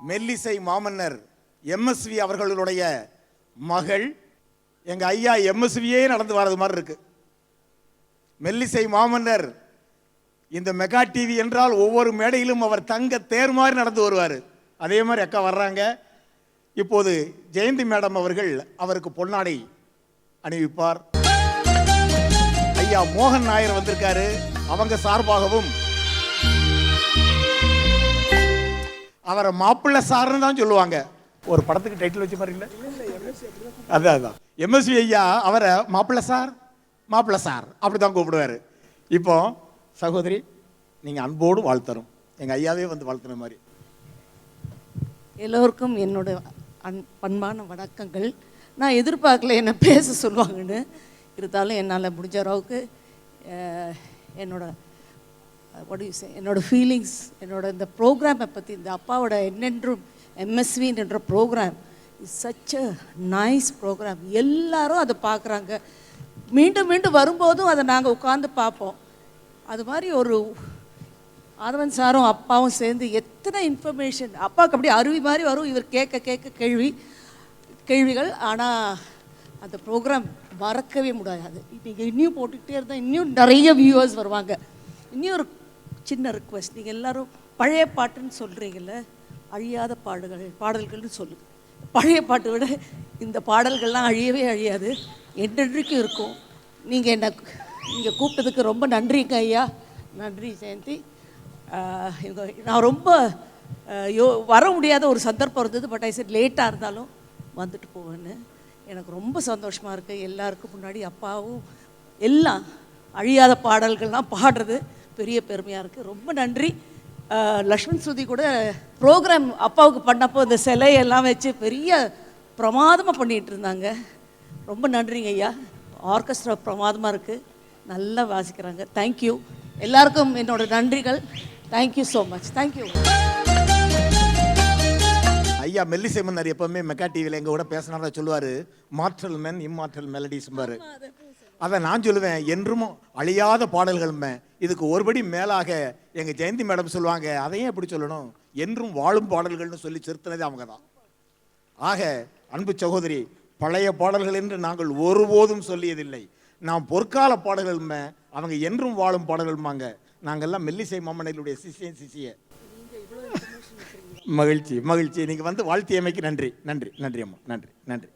மெல்லிசை மாமன்னர் எம்எஸ்வி அவர்களுடைய மகள் எங்க ஐயா எம்எஸ்வியே நடந்து வர்றது மாதிரி இருக்கு. மெல்லிசை மாமன்னர் இந்த மெகா டிவி என்றால் ஒவ்வொரு மேடையிலும் அவர் தங்க தேர் மாதிரி நடந்து வருவார். அதே மாதிரி அக்கா வர்றாங்க. இப்போது ஜெயந்தி மேடம் அவர்கள் அவருக்கு பொன்னாடை அணிவிப்பார். ஐயா மோகன் நாயர் வந்திருக்காரு. அவங்க சார்பாகவும் அவரை மாப்பிள்ளை சார்னு தான் சொல்லுவாங்க. ஒரு படத்துக்கு டைட்டில் வச்ச மாதிரி இல்லை, அதான் எம்எஸ்வி ஐயா அவரை மாப்பிள்ளை சார் மாப்பிள்ளை சார் அப்படி தான் கூப்பிடுவார். இப்போ சகோதரி நீங்கள் அன்போடு வாழ்த்தரும், எங்கள் ஐயாவே வந்து வாழ்த்துன மாதிரி. எல்லோருக்கும் என்னோட பண்பான வணக்கங்கள். நான் எதிர்பார்க்கல என்ன பேச சொல்லுவாங்கன்னு, இருந்தாலும் என்னால் முடிஞ்ச அளவுக்கு என்னோட ஃபீலிங்ஸ், என்னோட இந்த ப்ரோக்ராமை பற்றி, இந்த அப்பாவோட என்னென்றும் எம்எஸ்வின்ற programme is such a nice programme. எல்லாரும் அதை பார்க்குறாங்க. மீண்டும் மீண்டும் வரும்போதும் அதை நாங்கள் உட்காந்து பார்ப்போம். அது மாதிரி ஒரு ஆதவன் சாரும் அப்பாவும் சேர்ந்து எத்தனை இன்ஃபர்மேஷன் அப்பாவுக்கு அப்படி அருவி மாதிரி வரும். இவர் கேட்க கேட்க கேள்விகள். ஆனால் அந்த ப்ரோக்ராம் மறக்கவே முடியாது. நீங்கள் இன்னும் போட்டுக்கிட்டே இருந்தால் இன்னும் நிறைய வியூவர்ஸ் வருவாங்க. இன்னும் ஒரு சின்ன ரிக்வெஸ்ட், நீங்கள் எல்லோரும் பழைய பாட்டுன்னு சொல்கிறீங்கல்ல, அழியாத பாடல்கள்னு சொல்லுங்க. பழைய பாட்டை விட இந்த பாடல்கள்லாம் அழியவே அழியாது, என்றென்றைக்கும் இருக்கும். நீங்கள் கூப்பிட்டதுக்கு ரொம்ப நன்றிங்க ஐயா. நன்றி ஜெயந்தி. நான் ரொம்ப வர முடியாத ஒரு சந்தர்ப்பம் இருந்தது. பட் ஐ செட் லேட்டாக இருந்தாலும் வந்துட்டு போவேன்னு. எனக்கு ரொம்ப சந்தோஷமாக இருக்குது. எல்லாருக்கும் முன்னாடி அப்பாவும் எல்லாம் அழியாத பாடல்கள்லாம் பாடுறது பெரிய பெருமையாக இருக்குது. ரொம்ப நன்றி. லக்ஷ்மண் ஸ்ருதி கூட ப்ரோக்ராம் அப்பாவுக்கு பண்ணப்போ இந்த சிலையெல்லாம் வச்சு பெரிய பிரமாதமாக பண்ணிகிட்டு இருந்தாங்க. ரொம்ப நன்றிங்க ஐயா. ஆர்கெஸ்ட்ரா பிரமாதமாக இருக்குது, நல்லா வாசிக்கிறாங்க. தேங்க்யூ. எல்லாருக்கும் என்னோட நன்றிகள். Thank you so much. தேங்க்யூ. ஐயா மெல்லிசை மன்னர் எப்பவுமே மெகா டிவியில் எங்கள் கூட பேசினாரா சொல்லுவார், மாற்றல் மென் இம்மாற்றல் மெலடிஸ்பார். அதை நான் சொல்லுவேன், என்றும் அழியாத பாடல்கள்மே. இதுக்கு ஒருபடி மேலாக எங்கள் ஜெயந்தி மேடம் சொல்லுவாங்க, அதையும் எப்படி சொல்லணும், என்றும் வாழும் பாடல்கள்னு சொல்லி செலுத்தினதே அவங்க தான். ஆக அன்பு சகோதரி, பழைய பாடல்கள் என்று நாங்கள் ஒருபோதும் சொல்லியதில்லை. நாம் பொற்கால பாடல்கள்மே, அவங்க என்றும் வாழும் பாடல்கள்மாங்க. நாங்கள்லாம் மெல்லிசை மாமன்னர்களுடைய சிசிய. மகிழ்ச்சி மகிழ்ச்சி. நீங்கள் வந்து வாழ்த்தியமைக்கு நன்றி நன்றி நன்றி அம்மா. நன்றி நன்றி.